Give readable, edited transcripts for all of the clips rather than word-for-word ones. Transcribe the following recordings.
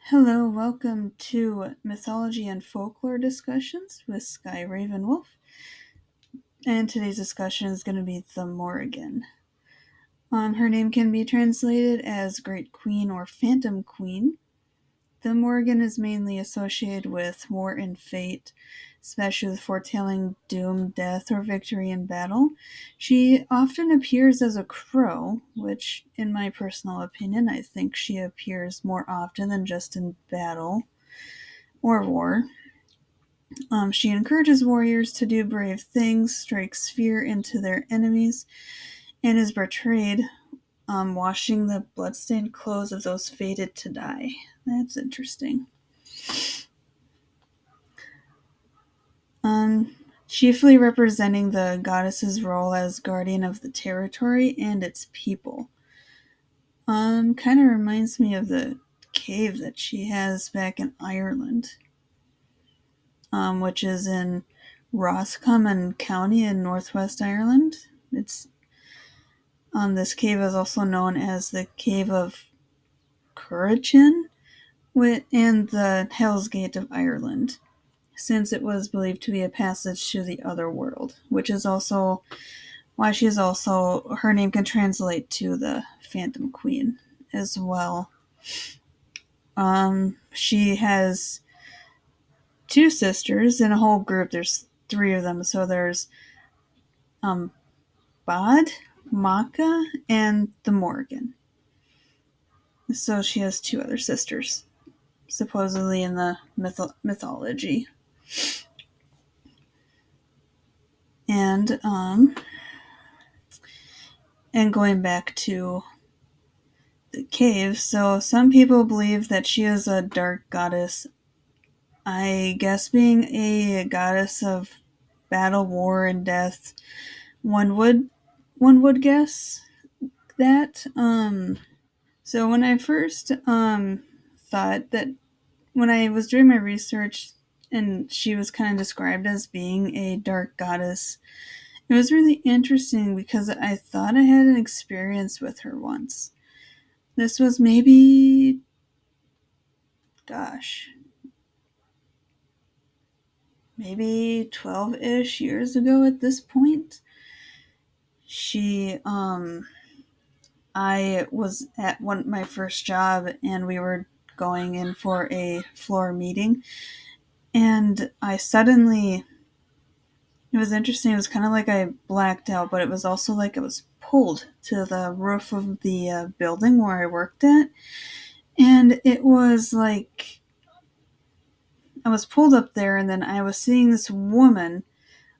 Hello, welcome to Mythology and Folklore discussions with Sky Ravenwolf. And today's discussion is going to be the Morrigan. Her name can be translated as Great Queen or Phantom Queen. The Morrigan is mainly associated with war and fate, especially with foretelling doom, death, or victory in battle. She often appears as a crow, which, in my personal opinion, I think she appears more often than just in battle or war. She encourages warriors to do brave things, strikes fear into their enemies, and is portrayed washing the bloodstained clothes of those fated to die. That's interesting. Chiefly representing the goddess's role as guardian of the territory and its people. Kind of reminds me of the cave that she has back in Ireland, which is in Roscommon County in northwest Ireland. This cave is also known as the Cave of Currachin and the Hell's Gate of Ireland, since it was believed to be a passage to the other world, which is also why she is also, her name can translate to the Phantom Queen as well. She has two sisters in a whole group. There's three of them, so there's um, Bod, Maka, and the Morrigan. So she has two other sisters, supposedly in the mythology. And and going back to the cave, so some people believe that she is a dark goddess. I guess being a goddess of battle, war, and death, one would one would guess that. So when I first thought that when I was doing my research and she was kind of described as being a dark goddess, it was really interesting because I thought I had an experience with her once. This was maybe, gosh, maybe 12-ish years ago at this point. She, I was at my first job and we were going in for a floor meeting. And I suddenly, it was interesting. It was kind of like I blacked out, but it was also like I was pulled to the roof of the building where I worked at. And it was like I was pulled up there, and then I was seeing this woman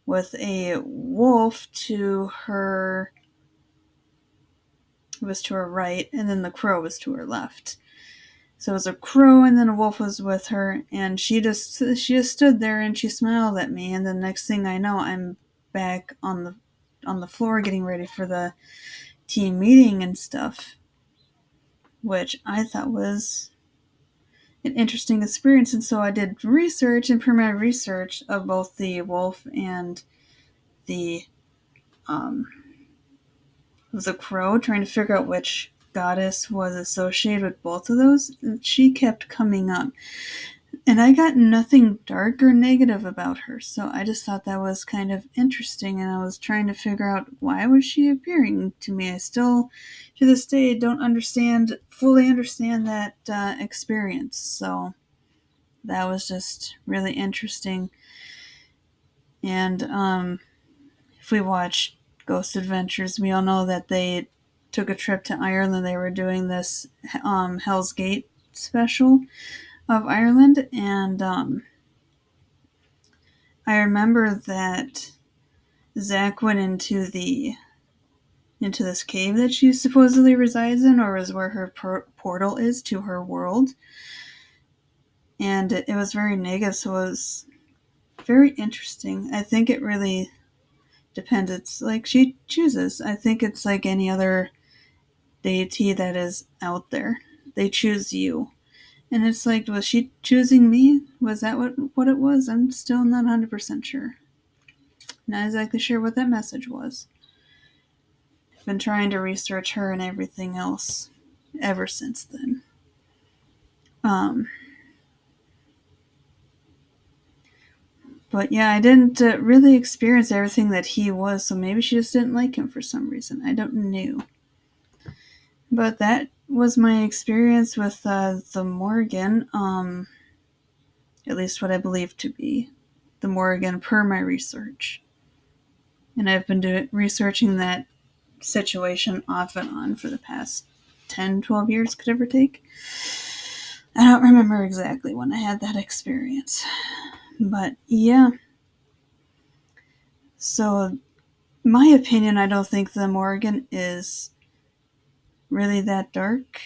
with a wolf to her. It was to her right, and then the crow was to her left. So it was a crow, and then a wolf was with her, and she just stood there and she smiled at me, and the next thing I know, I'm back on the floor getting ready for the team meeting and stuff, which I thought was an interesting experience. And so I did research, and per my research of both the wolf and the um, the crow, trying to figure out which goddess was associated with both of those, she kept coming up. And I got nothing dark or negative about her, so I just thought that was kind of interesting, and I was trying to figure out why was she appearing to me. I still, to this day, don't fully understand that experience, so that was just really interesting. And if we watch Ghost Adventures, we all know that they took a trip to Ireland. They were doing this Hell's Gate special of Ireland, and I remember that Zach went into this cave that she supposedly resides in, or is where her portal is to her world, and it was very negative. So it was very interesting. I think it really depends. It's like she chooses. I think it's like any other deity that is out there. They choose you. And it's like, was she choosing me? Was that what it was? I'm still not 100% sure. Not exactly sure what that message was. I've been trying to research her and everything else ever since then. Um, but yeah, I didn't really experience everything that he was, so maybe she just didn't like him for some reason. I don't know. But that was my experience with the Morrigan, at least what I believe to be the Morrigan per my research. And I've been researching that situation off and on for the past 10, 12 years, could ever take. I don't remember exactly when I had that experience. But yeah. So, my opinion, I don't think the Morrigan is really that dark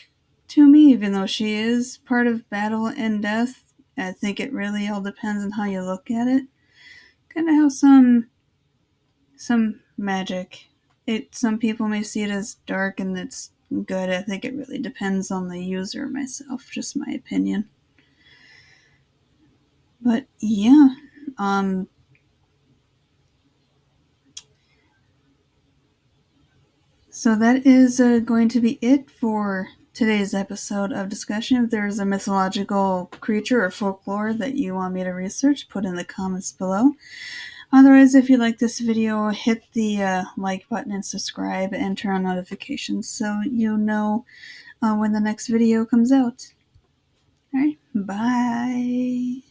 to me, even though she is part of battle and death. I think it really all depends on how you look at it. Kind of how some magic. Some people may see it as dark and it's good. I think it really depends on the user myself, just my opinion. But yeah, so that is going to be it for today's episode of discussion. If there's a mythological creature or folklore that you want me to research, put in the comments below. Otherwise, if you like this video, hit the like button and subscribe and turn on notifications so you know when the next video comes out. Alright, bye.